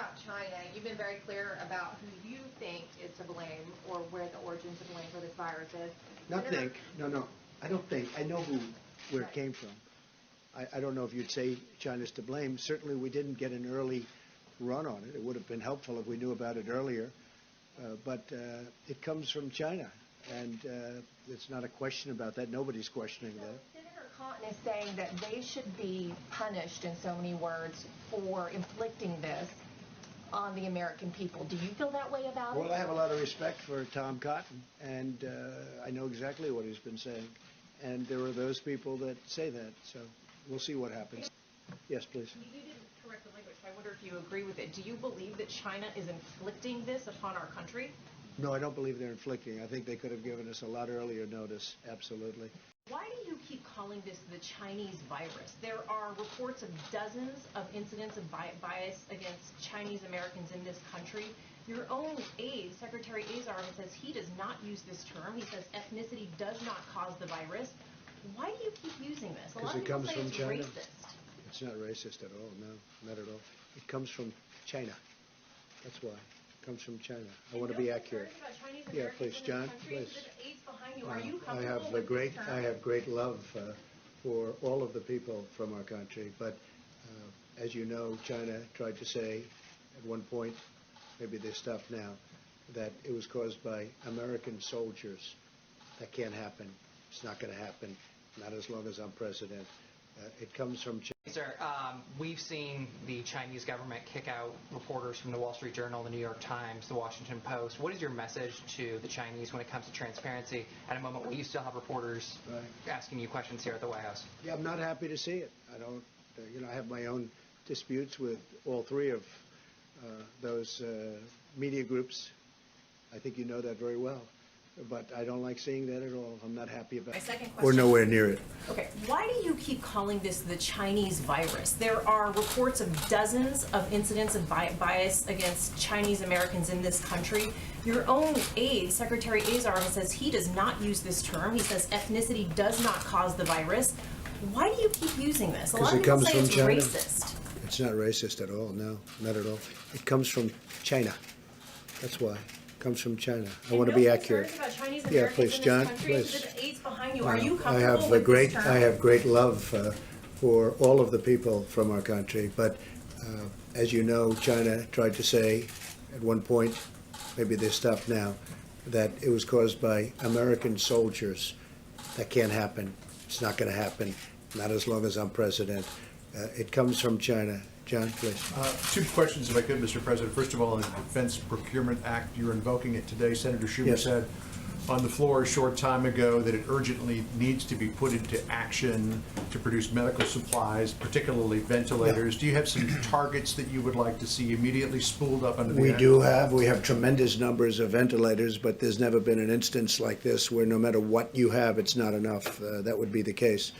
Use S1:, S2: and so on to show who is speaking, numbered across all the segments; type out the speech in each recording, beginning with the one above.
S1: about China, you've been very clear about who you think is to blame or where the origins of blame for this virus is.
S2: Not think. No. I don't think. I know where it came from. I don't know if you'd say China's to blame. Certainly we didn't get an early run on it. It would have been helpful if we knew about it earlier. But it comes from China. And it's not a question about that. Nobody's questioning that.
S1: Senator Cotton is saying that they should be punished, in so many words, for inflicting this on the American people. Do you feel that way about it?
S2: Well, I have a lot of respect for Tom Cotton, and I know exactly what he's been saying. And there are those people that say that. So we'll see what happens. Yes, please.
S3: You didn't correct the language, so I wonder if you agree with it. Do you believe that China is inflicting this upon our country?
S2: No, I don't believe they're inflicting. I think they could have given us a lot earlier notice. Absolutely.
S3: Why do you keep calling this the Chinese virus? There are reports of dozens of incidents of bias against Chinese Americans in this country. Your own aide, Secretary Azar, says he does not use this term. He says ethnicity does not cause the virus. Why do you keep using this? A lot of
S2: It
S3: people
S2: comes
S3: say
S2: from
S3: it's
S2: China.
S3: racist.
S2: It's not racist at all. No, not at all. It comes from China. That's why. It comes from China. I want to be accurate. Yeah, please, John, please. I have great love for all of the people from our country, but as you know, China tried to say at one point, maybe they stopped now, that it was caused by American soldiers. That can't happen. It's not going to happen, not as long as I'm president. It comes from China.
S4: Sir, we've seen the Chinese government kick out reporters from the Wall Street Journal, the New York Times, the Washington Post. What is your message to the Chinese when it comes to transparency at a moment where you still have reporters asking you questions here at the White House?
S2: Yeah, I'm not happy to see it. I don't, I have my own disputes with all three of those media groups. I think you know that very well. But I don't like seeing that at all. I'm not happy about it.
S3: My second question.
S2: We're nowhere near it.
S3: Okay, why do you keep calling this the Chinese virus? There are reports of dozens of incidents of bias against Chinese Americans in this country. Your own aide, Secretary Azar, says he does not use this term. He says ethnicity does not cause the virus. Why do you keep using this? A lot of people say it's racist.
S2: It's not racist at all. No, not at all. It comes from China. That's why. Comes from China. I want to be accurate. Yeah, please, John, please. I have great love for all of the people from our country, but as you know, China tried to say at one point, maybe they stopped now, that it was caused by American soldiers. That can't happen. It's not going to happen, not as long as I'm president. It comes from China. John, please.
S5: Two questions, if I could, Mr. President. First of all, the Defense Procurement Act, you're invoking it today. Senator Schumer said on the floor a short time ago that it urgently needs to be put into action to produce medical supplies, particularly ventilators. Do you have some targets that you would like to see immediately spooled up under the act?
S2: We have tremendous numbers of ventilators, but there's never been an instance like this where no matter what you have, it's not enough. That would be the case.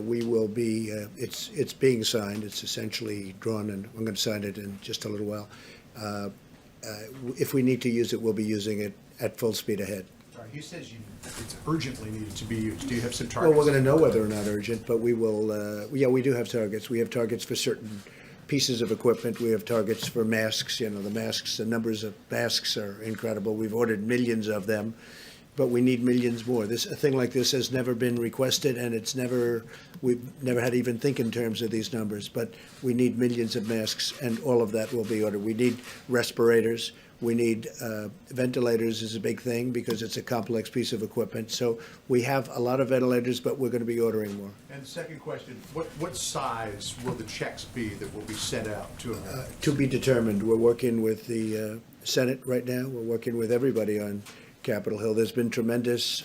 S2: We will be, it's being signed. It's essentially drawn, and I'm going to sign it in just a little while. If we need to use it, we'll be using it at full speed ahead.
S5: He says it's urgently needed to be used. Do you have some
S2: Well,
S5: targets?
S2: we're going to know whether or not urgent, but we will, we do have targets. We have targets for certain pieces of equipment. We have targets for masks. The masks, the numbers of masks are incredible. We've ordered millions of them. But we need millions more. A thing like this has never been requested, and we've never had to even think in terms of these numbers. But we need millions of masks, and all of that will be ordered. We need respirators. We need ventilators is a big thing because it's a complex piece of equipment. So we have a lot of ventilators, but we're going to be ordering more.
S5: And the second question, what size will the checks be that will be sent out to Americans?
S2: To be determined. We're working with the Senate right now. We're working with everybody on Capitol Hill. There's been tremendous,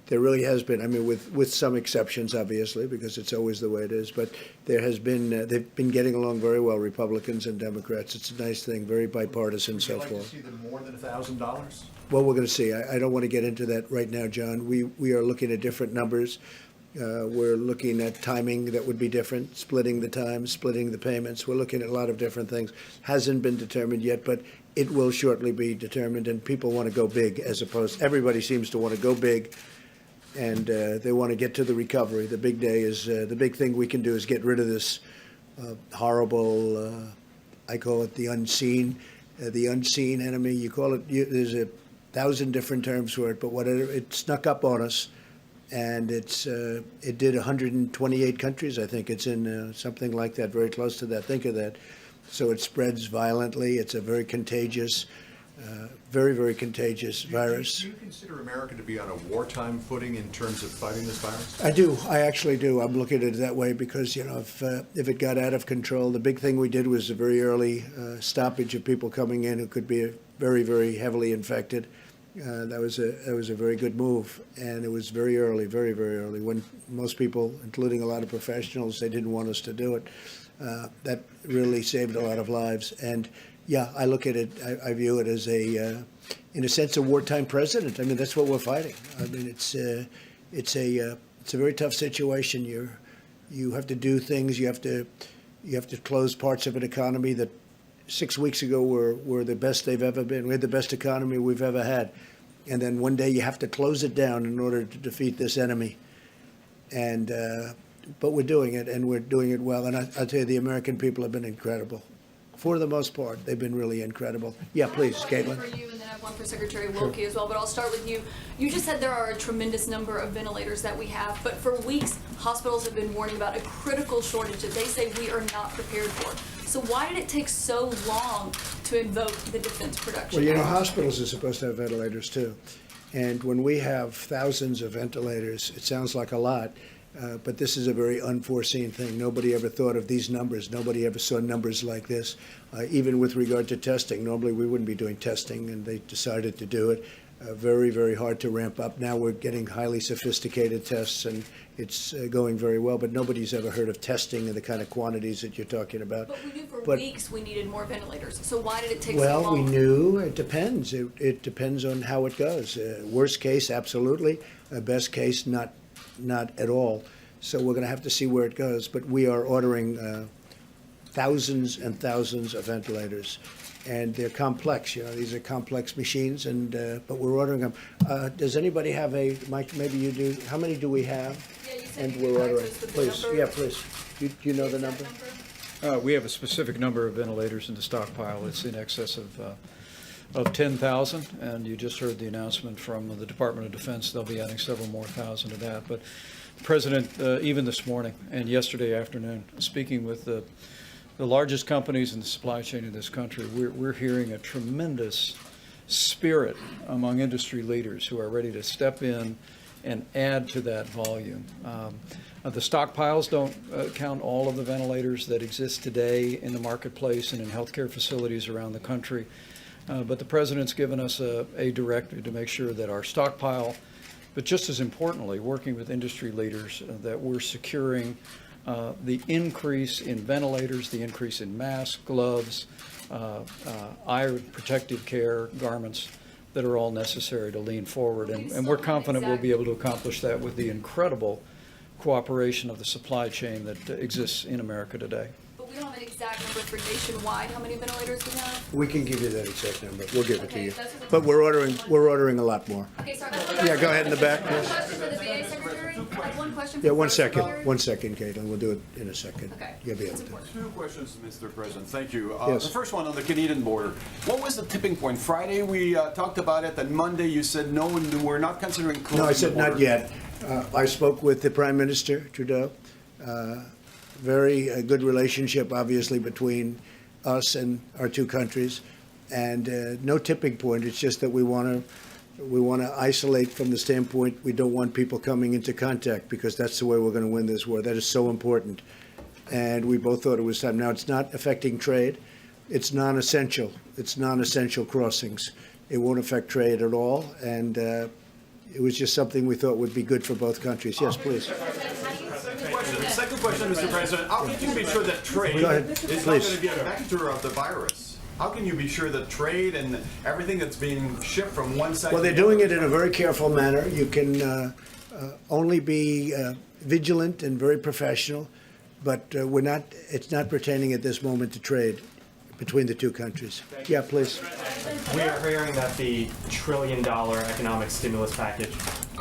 S2: there really has been, I mean, with some exceptions, obviously, because it's always the way it is, but there has been, they've been getting along very well, Republicans and Democrats. It's a nice thing, very bipartisan so far.
S5: Would you like to see them more than $1,000?
S2: Well, we're going to see. I don't want to get into that right now, John. We are looking at different numbers. We're looking at timing that would be different, splitting the time, splitting the payments. We're looking at a lot of different things. Hasn't been determined yet, but it will shortly be determined, and people want to go big as opposed. Everybody seems to want to go big, and they want to get to the recovery. The big day is the big thing we can do is get rid of this horrible I call it the unseen enemy. You call it, there's 1,000 different terms for it, but whatever, it snuck up on us, and it did 128 countries. I think it's in something like that, very close to that. Think of that. So it spreads violently. It's a very contagious, very, very contagious virus.
S5: Do you consider America to be on a wartime footing in terms of fighting this virus?
S2: I do. I actually do. I'm looking at it that way because, if it got out of control, the big thing we did was a very early stoppage of people coming in who could be very, very heavily infected. That was a very good move, and it was very early, very, very early, when most people, including a lot of professionals, they didn't want us to do it. That really saved a lot of lives. And yeah, I look at it, I view it as in a sense, a wartime president. I mean, that's what we're fighting. I mean, it's a very tough situation. You have to do things. You have to close parts of an economy that 6 weeks ago were the best they've ever been. We had the best economy we've ever had. And then one day you have to close it down in order to defeat this enemy. And but we're doing it, and we're doing it well. And I'll tell you, the American people have been incredible. For the most part, they've been really incredible. Yeah, please, Caitlin.
S6: For you, and then I have one for Secretary Wilkie as well, but I'll start with you. You just said there are a tremendous number of ventilators that we have, but for weeks, hospitals have been warning about a critical shortage that they say we are not prepared for. So why did it take so long to invoke the Defense Production
S2: Well,
S6: Act?
S2: hospitals are supposed to have ventilators, too. And when we have thousands of ventilators, it sounds like a lot, but this is a very unforeseen thing. Nobody ever thought of these numbers. Nobody ever saw numbers like this. Even with regard to testing, normally we wouldn't be doing testing, and they decided to do it. Very, very hard to ramp up. Now we're getting highly sophisticated tests, and it's going very well. But nobody's ever heard of testing in the kind of quantities that you're talking about.
S6: But we knew for weeks we needed more ventilators. So why did it take so
S2: Well,
S6: long?
S2: we knew. It depends. It depends on how it goes. Worst case, absolutely. Best case, not at all. So we're going to have to see where it goes. But we are ordering thousands and thousands of ventilators. And they're complex, these are complex machines, and but we're ordering them. Does anybody have Mike, maybe you do, how many do we have?
S6: Yeah, you said
S2: And
S6: you
S2: we're
S6: could
S2: ordering,
S6: access the
S2: please,
S6: number.
S2: yeah, please. Do you know the number?
S7: We have a specific number of ventilators in the stockpile. It's in excess of 10,000, and you just heard the announcement from the Department of Defense. They'll be adding several more thousand to that. But the President, even this morning and yesterday afternoon, speaking with the largest companies in the supply chain in this country, we're hearing a tremendous spirit among industry leaders who are ready to step in and add to that volume. The stockpiles don't count all of the ventilators that exist today in the marketplace and in healthcare facilities around the country. But the President's given us a directive to make sure that our stockpile, but just as importantly, working with industry leaders, that we're securing the increase in ventilators, the increase in masks, gloves, eye protective care, garments that are all necessary to lean forward. And we're confident we'll be able to accomplish that with the incredible cooperation of the supply chain that exists in America today.
S6: But we don't have an exact number for nationwide how many ventilators we have?
S2: We can give you that exact number. We'll give it to you.
S6: that's what
S2: But we're ordering a lot more.
S6: Okay, sorry.
S2: Yeah, go ahead in the back,
S6: One
S2: please.
S6: question for the VA Secretary? I have one question for
S2: Yeah,
S6: the
S2: one
S6: First
S2: second.
S6: Secretary.
S2: 1 second, Caitlin. We'll do it in a second.
S6: Okay.
S2: You'll be able
S6: That's
S2: to.
S6: important.
S8: Two questions, Mr. President. Thank you.
S2: Yes.
S8: The first one on the Canadian border. What was the tipping point? Friday we talked about it, and Monday you said no, we're not considering closing
S2: No, I said
S8: the border.
S2: not yet. I spoke with the Prime Minister, Trudeau. Very good relationship, obviously, between us and our two countries. And no tipping point. It's just that we want to isolate from the standpoint we don't want people coming into contact, because that's the way we're going to win this war. That is so important. And we both thought it was time. Now, it's not affecting trade. It's non-essential. It's non-essential crossings. It won't affect trade at all. And it was just something we thought would be good for both countries. Yes, please.
S8: Second question, Mr. President. How can you be sure that trade
S2: Go ahead,
S8: is not
S2: please.
S8: going to be a vector of the virus? How can you be sure that trade and everything that's being shipped from one side
S2: Well,
S8: to
S2: they're
S8: the
S2: doing
S8: other-
S2: it in a very careful manner. You can only be vigilant and very professional, but it's not pertaining at this moment to trade between the two countries. Yeah, please.
S9: We are hearing that the $1 trillion economic stimulus package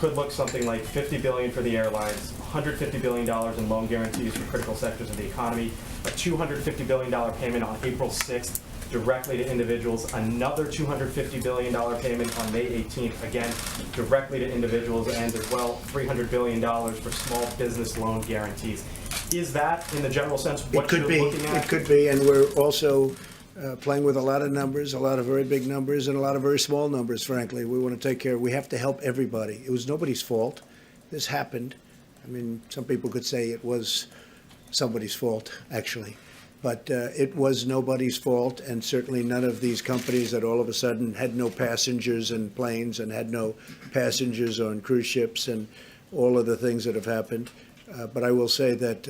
S9: could look something like $50 billion for the airlines, $150 billion in loan guarantees for critical sectors of the economy, a $250 billion payment on April 6th directly to individuals, another $250 billion payment on May 18th, again, directly to individuals, and as well, $300 billion for small business loan guarantees. Is that, in the general sense, what you're looking at?
S2: It could be, and we're also playing with a lot of numbers, a lot of very big numbers, and a lot of very small numbers, frankly. We want to take care. We have to help everybody. It was nobody's fault. This happened. I mean, some people could say it was somebody's fault, actually. But it was nobody's fault, and certainly none of these companies that all of a sudden had no passengers in planes and had no passengers on cruise ships and all of the things that have happened. But I will say that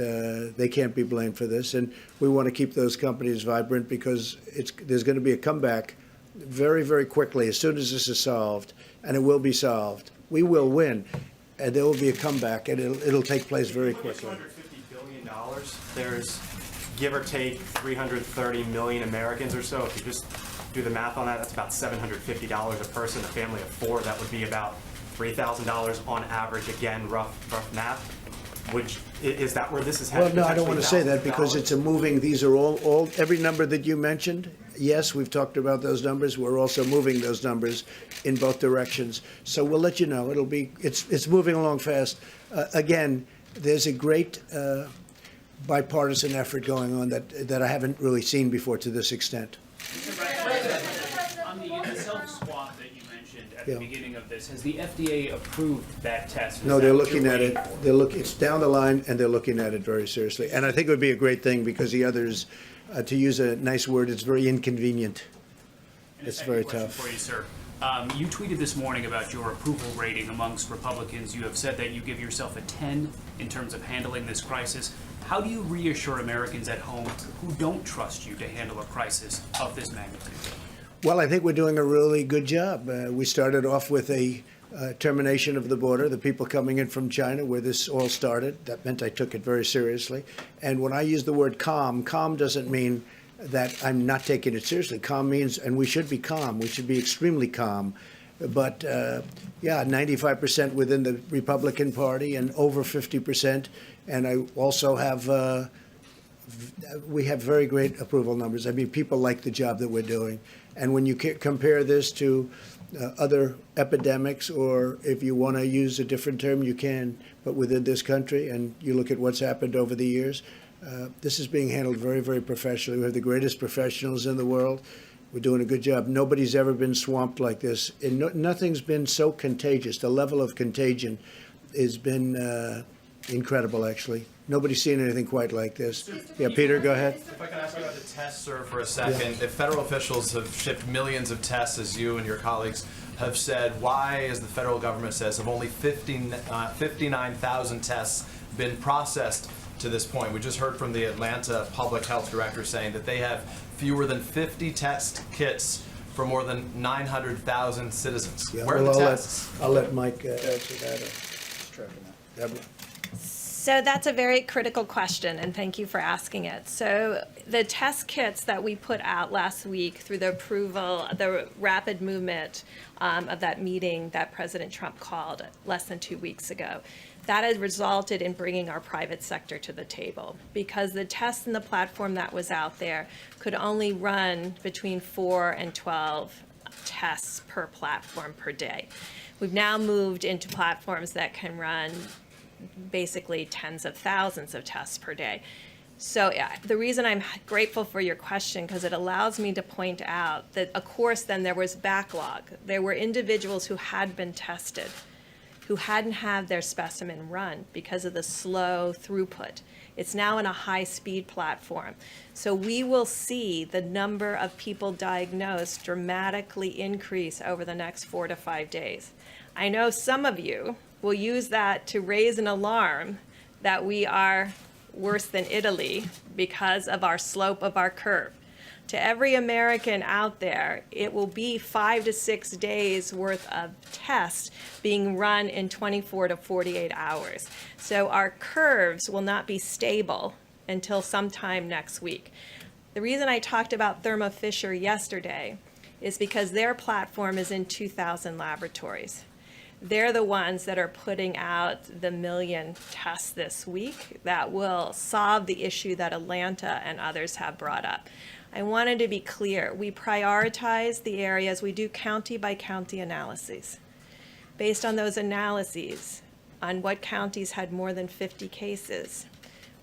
S2: they can't be blamed for this, and we want to keep those companies vibrant because there's going to be a comeback very, very quickly as soon as this is solved, and it will be solved. We will win, and there will be a comeback, and it'll take place very quickly.
S9: $250 billion, there's give or take 330 million Americans or so. If you just do the math on that, that's about $750 a person, a family of four. That would be about $3,000 on average. Again, rough math. Is that where this is headed?
S2: Well, no, I don't want to say that because it's a moving. These are all every number that you mentioned. Yes, we've talked about those numbers. We're also moving those numbers in both directions. So we'll let you know. It's moving along fast. Again, there's a great bipartisan effort going on that I haven't really seen before to this extent.
S10: On the self-swab that you mentioned at the beginning of this, has the FDA approved that test?
S2: No, they're looking at it. It's down the line, and they're looking at it very seriously. And I think it would be a great thing because the others, to use a nice word, it's very inconvenient. It's very tough.
S10: For you, sir. You tweeted this morning about your approval rating amongst Republicans. You have said that you give yourself a 10 in terms of handling this crisis. How do you reassure Americans at home who don't trust you to handle a crisis of this magnitude?
S2: Well, I think we're doing a really good job. We started off with a termination of the border, the people coming in from China, where this all started. That meant I took it very seriously. And when I use the word calm doesn't mean that I'm not taking it seriously. Calm means, and we should be calm. We should be extremely calm. But, 95% within the Republican Party and over 50%. And I also have, we have very great approval numbers. I mean, people like the job that we're doing. And when you compare this to other epidemics, or if you want to use a different term, you can, but within this country, and you look at what's happened over the years, this is being handled very, very professionally. We have the greatest professionals in the world. We're doing a good job. Nobody's ever been swamped like this. And nothing's been so contagious. The level of contagion has been incredible, actually. Nobody's seen anything quite like this. Yeah, Peter, go ahead.
S11: If I can ask about the tests, sir, for a second. If federal officials have shipped millions of tests, as you and your colleagues have said, why, as the federal government says, have only 59,000 tests been processed to this point? We just heard from the Atlanta public health director saying that they have fewer than 50 test kits for more than 900,000 citizens.
S2: Yeah,
S11: Where are the tests?
S2: I'll let Mike answer that. Deborah.
S12: So that's a very critical question, and thank you for asking it. So the test kits that we put out last week through the approval, the rapid movement of that meeting that President Trump called less than 2 weeks ago, that has resulted in bringing our private sector to the table, because the tests and the platform that was out there could only run between 4 and 12 tests per platform per day. We've now moved into platforms that can run basically tens of thousands of tests per day. So the reason I'm grateful for your question, because it allows me to point out that, of course, then there was backlog. There were individuals who had been tested, who hadn't had their specimen run because of the slow throughput. It's now in a high-speed platform. So we will see the number of people diagnosed dramatically increase over the next 4 to 5 days. I know some of you will use that to raise an alarm that we are worse than Italy because of our slope of our curve. To every American out there, it will be 5 to 6 days worth of tests being run in 24 to 48 hours. So our curves will not be stable until sometime next week. The reason I talked about Thermo Fisher yesterday is because their platform is in 2,000 laboratories. They're the ones that are putting out the 1 million tests this week that will solve the issue that Atlanta and others have brought up. I wanted to be clear. We prioritize the areas. We do county by county analyses. Based on those analyses, on what counties had more than 50 cases,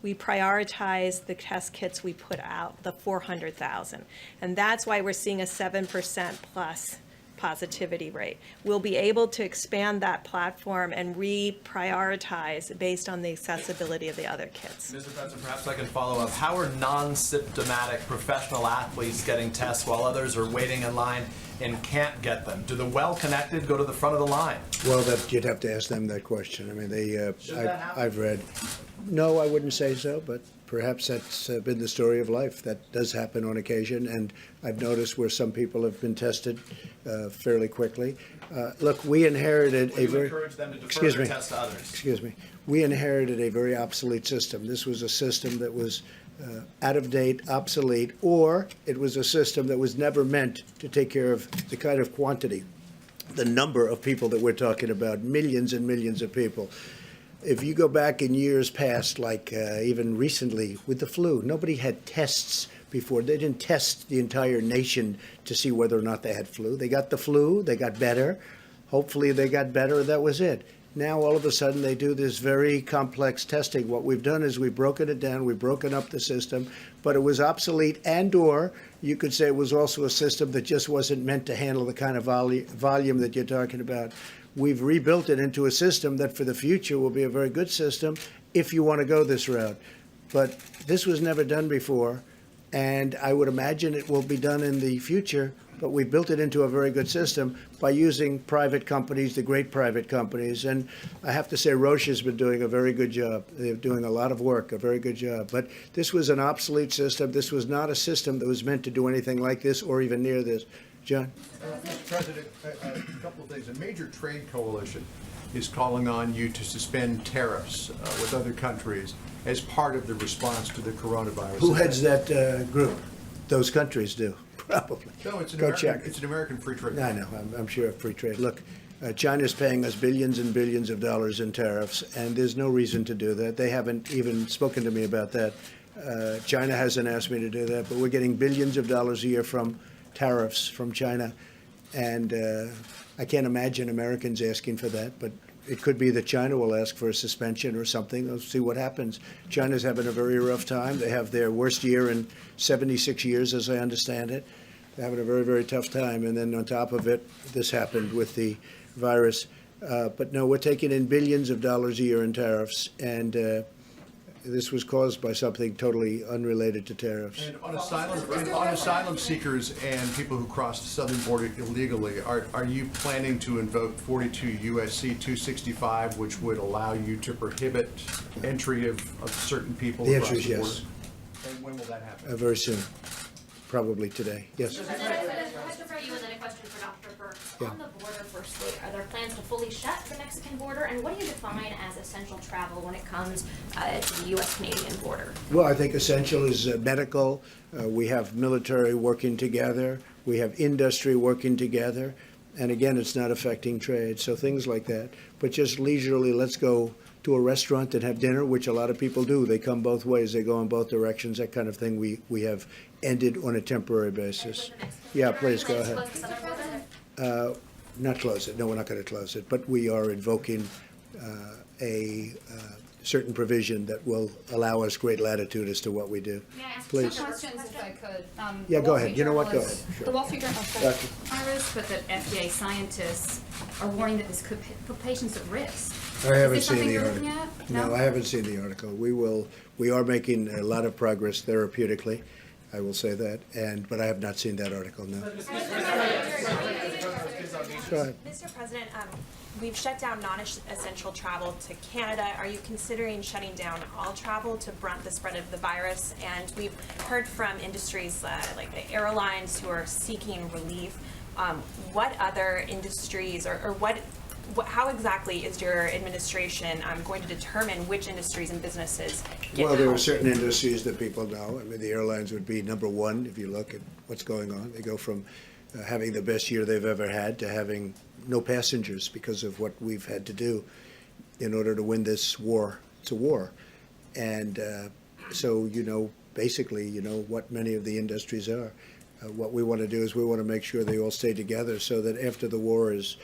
S12: we prioritize the test kits we put out, the 400,000. And that's why we're seeing a 7% plus positivity rate. We'll be able to expand that platform and reprioritize based on the accessibility of the other kits.
S11: Mr. President, perhaps I can follow up. How are non-symptomatic professional athletes getting tests while others are waiting in line and can't get them? Do the well-connected go to the front of the line?
S2: Well, that you'd have to ask them that question. I mean, I've read. No, I wouldn't say so, but perhaps that's been the story of life. That does happen on occasion, and I've noticed where some people have been tested fairly quickly. Look, we inherited a very.
S11: Encourage them to defer their tests to others.
S2: Excuse me. We inherited a very obsolete system. This was a system that was out of date, obsolete, or it was a system that was never meant to take care of the kind of quantity, the number of people that we're talking about, millions and millions of people. If you go back in years past, like even recently with the flu, nobody had tests before. They didn't test the entire nation to see whether or not they had flu. They got the flu, they got better. Hopefully they got better, that was it. Now all of a sudden they do this very complex testing. What we've done is we've broken it down, we've broken up the system, but it was obsolete, and or you could say it was also a system that just wasn't meant to handle the kind of volume that you're talking about. We've rebuilt it into a system that for the future will be a very good system if you want to go this route. But this was never done before, and I would imagine it will be done in the future, but we built it into a very good system by using private companies, the great private companies. And I have to say Roche has been doing a very good job. They're doing a lot of work, a very good job. But this was an obsolete system. This was not a system that was meant to do anything like this or even near this. John?
S5: Mr. President, a couple of things. A major trade coalition is calling on you to suspend tariffs with other countries as part of the response to the coronavirus.
S2: Who heads that group? Those countries do, probably.
S5: No, it's an
S2: Go
S5: American,
S2: check.
S5: It's an American free trade.
S2: I know. I'm sure of free trade. Look, China's paying us billions and billions of dollars in tariffs, and there's no reason to do that. They haven't even spoken to me about that. China hasn't asked me to do that, but we're getting billions of dollars a year from tariffs from China, and I can't imagine Americans asking for that, but it could be that China will ask for a suspension or something. Let's see what happens. China's having a very rough time. They have their worst year in 76 years, as I understand it. They're having a very, very tough time, and then on top of it, this happened with the virus. But no, we're taking in billions of dollars a year in tariffs, and this was caused by something totally unrelated to tariffs.
S5: And on asylum seekers and people who cross the southern border illegally, are you planning to invoke 42 U.S.C. 265, which would allow you to prohibit entry of certain people
S2: The
S5: across
S2: answer is
S5: the border?
S2: yes.
S5: And when will that happen?
S2: Very soon, probably today. Yes.
S13: Question for you and then a question for Dr. Burke.
S2: Yeah.
S13: On the border, firstly, are there plans to fully shut the Mexican border? And what do you define as essential travel when it comes to the U.S.-Canadian border?
S2: Well, I think essential is medical. We have military working together. We have industry working together. And again, it's not affecting trade. So things like that. But just leisurely, let's go to a restaurant and have dinner, which a lot of people do. They come both ways. They go in both directions. That kind of thing we have ended on a temporary basis. Yeah, please go ahead. Not close it. No, we're not going to close it. But we are invoking a certain provision that will allow us great latitude as to what we do.
S13: May I ask
S2: Please.
S13: some questions if I could?
S2: Yeah,
S13: The
S2: go
S13: Wall
S2: ahead.
S13: Street
S2: You know what? Go
S13: Journal
S2: ahead. Sure.
S13: The Wall Street Journal says
S2: Doctor.
S13: virus, but that FDA scientists are warning that this could put patients at risk.
S2: I haven't
S13: Is this
S2: seen
S13: something
S2: the
S13: you're
S2: article.
S13: looking at?
S2: No, I haven't seen the article. We are making a lot of progress therapeutically. I will say that, but I have not seen that article. No. Go ahead.
S14: Mr. President, we've shut down non-essential travel to Canada. Are you considering shutting down all travel to blunt the spread of the virus? And we've heard from industries like the airlines who are seeking relief. What other industries or how exactly is your administration going to determine which industries and businesses get
S2: Well, there are
S14: help?
S2: certain industries that people know. I mean, the airlines would be number one if you look at what's going on. They go from having the best year they've ever had to having no passengers because of what we've had to do in order to win this war. It's a war. And so, basically, what many of the industries are. What we want to do is we want to make sure they all stay together so that after the war is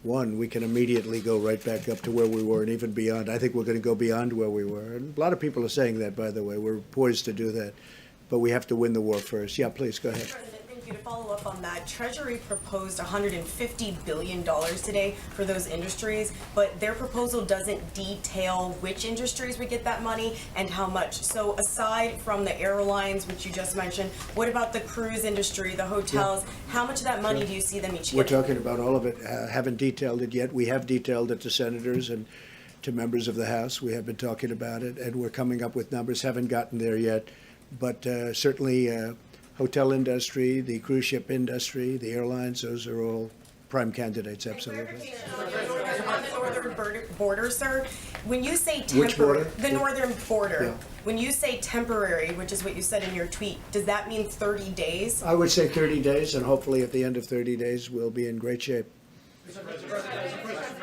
S2: won, we can immediately go right back up to where we were and even beyond. I think we're going to go beyond where we were. And a lot of people are saying that, by the way. We're poised to do that. But we have to win the war first. Yeah, please, go ahead.
S15: To follow up on that, Treasury proposed $150 billion today for those industries, but their proposal doesn't detail which industries would get that money and how much. So aside from the airlines, which you just mentioned, what about the cruise industry, the hotels? Yeah. How much of that money do you see them each
S2: We're
S15: getting?
S2: talking about all of it. Haven't detailed it yet. We have detailed it to senators and to members of the House. We have been talking about it, and we're coming up with numbers. Haven't gotten there yet, but certainly hotel industry, the cruise ship industry, the airlines, those are all prime candidates, absolutely.
S15: On the northern border, sir, when you say
S2: Which border?
S15: The northern border,
S2: Yeah.
S15: when you say temporary, which is what you said in your tweet, does that mean 30 days?
S2: I would say 30 days, and hopefully at the end of 30 days, we'll be in great shape.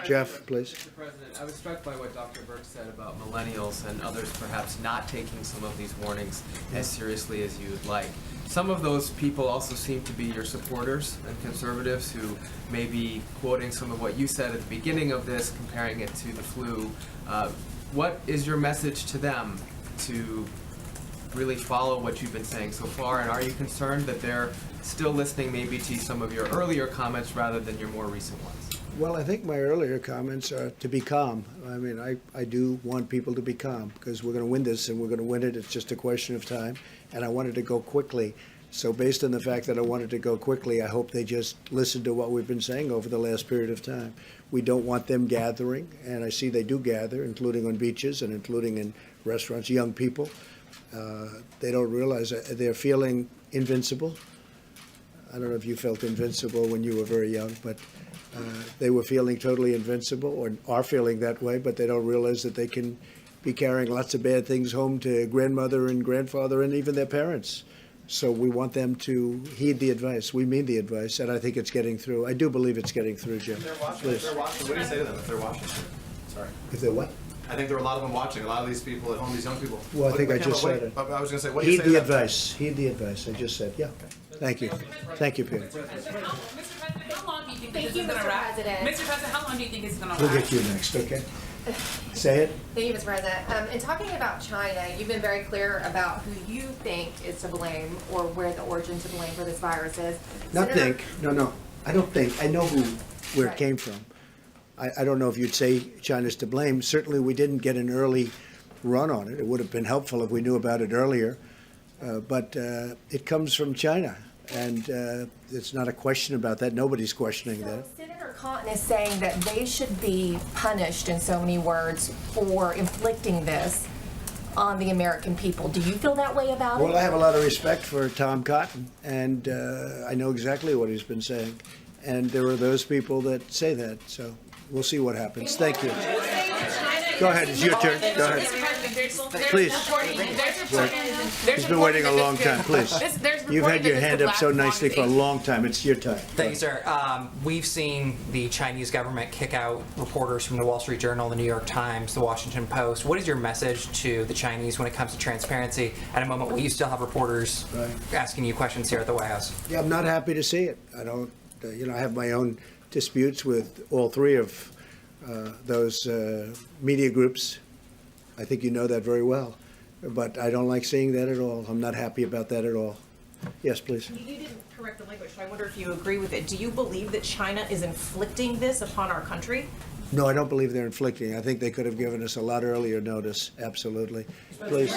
S2: Jeff, please.
S16: Mr. President, I was struck by what Dr. Birx said about millennials and others perhaps not taking some of these warnings as seriously as you would like. Some of those people also seem to be your supporters and conservatives who may be quoting some of what you said at the beginning of this, comparing it to the flu. What is your message to them to really follow what you've been saying so far, and are you concerned that they're still listening maybe to some of your earlier comments rather than your more recent ones?
S2: Well, I think my earlier comments are to be calm. I mean, I do want people to be calm because we're going to win this and we're going to win it. It's just a question of time. And I wanted to go quickly. So based on the fact that I wanted to go quickly, I hope they just listen to what we've been saying over the last period of time. We don't want them gathering, and I see they do gather, including on beaches and including in restaurants, young people. They don't realize they're feeling invincible. I don't know if you felt invincible when you were very young, but they were feeling totally invincible or are feeling that way, but they don't realize that they can be carrying lots of bad things home to grandmother and grandfather and even their parents. So we want them to heed the advice. We mean the advice, and I think it's getting through. I do believe it's getting through, Jim.
S11: If they're watching,
S2: Please.
S11: what do you say to them if they're watching? Sorry.
S2: If they're what?
S11: I think there were a lot of them watching. A lot of these people at home, these young people.
S2: Well, I think I just said it.
S11: I was going to say, what do you
S2: Heed
S11: say
S2: the
S11: to them?
S2: advice. Heed the advice. I just said, yeah. Thank you. Thank you, Peter.
S17: How long do you think
S1: Thank
S17: this
S1: you,
S17: is going to
S1: Mr.
S17: wrap?
S1: President.
S17: Mr. President, how long do you think this is going to
S2: We'll
S17: wrap?
S2: get you next, okay? Say it.
S1: Thank you, Mr. President. In talking about China, you've been very clear about who you think is to blame or where the origin to blame for this virus is.
S2: Not
S1: Senator-
S2: think. No. I don't think. I know where it came from. I don't know if you'd say China's to blame. Certainly we didn't get an early run on it. It would have been helpful if we knew about it earlier. But it comes from China. And it's not a question about that. Nobody's questioning that.
S1: Senator Cotton is saying that they should be punished, in so many words, for inflicting this on the American people. Do you feel that way about it?
S2: Well, I have a lot of respect for Tom Cotton, and I know exactly what he's been saying. And there are those people that say that. So we'll see what happens. Thank you. Go ahead. It's your turn. Go ahead. Please. He's been waiting a long time. Please. You've had your hand up so nicely for a long time. It's your time.
S4: Thank you, sir. We've seen the Chinese government kick out reporters from the Wall Street Journal, the New York Times, the Washington Post. What is your message to the Chinese when it comes to transparency at a moment where you still have reporters asking you questions here at the White House?
S2: Yeah, I'm not happy to see it. I don't, I have my own disputes with all three of those media groups. I think you know that very well. But I don't like seeing that at all. I'm not happy about that at all. Yes, please.
S3: You didn't correct the language, so I wonder if you agree with it. Do you believe that China is inflicting this upon our country?
S2: No, I don't believe they're inflicting. I think they could have given us a lot earlier notice. Absolutely. Please.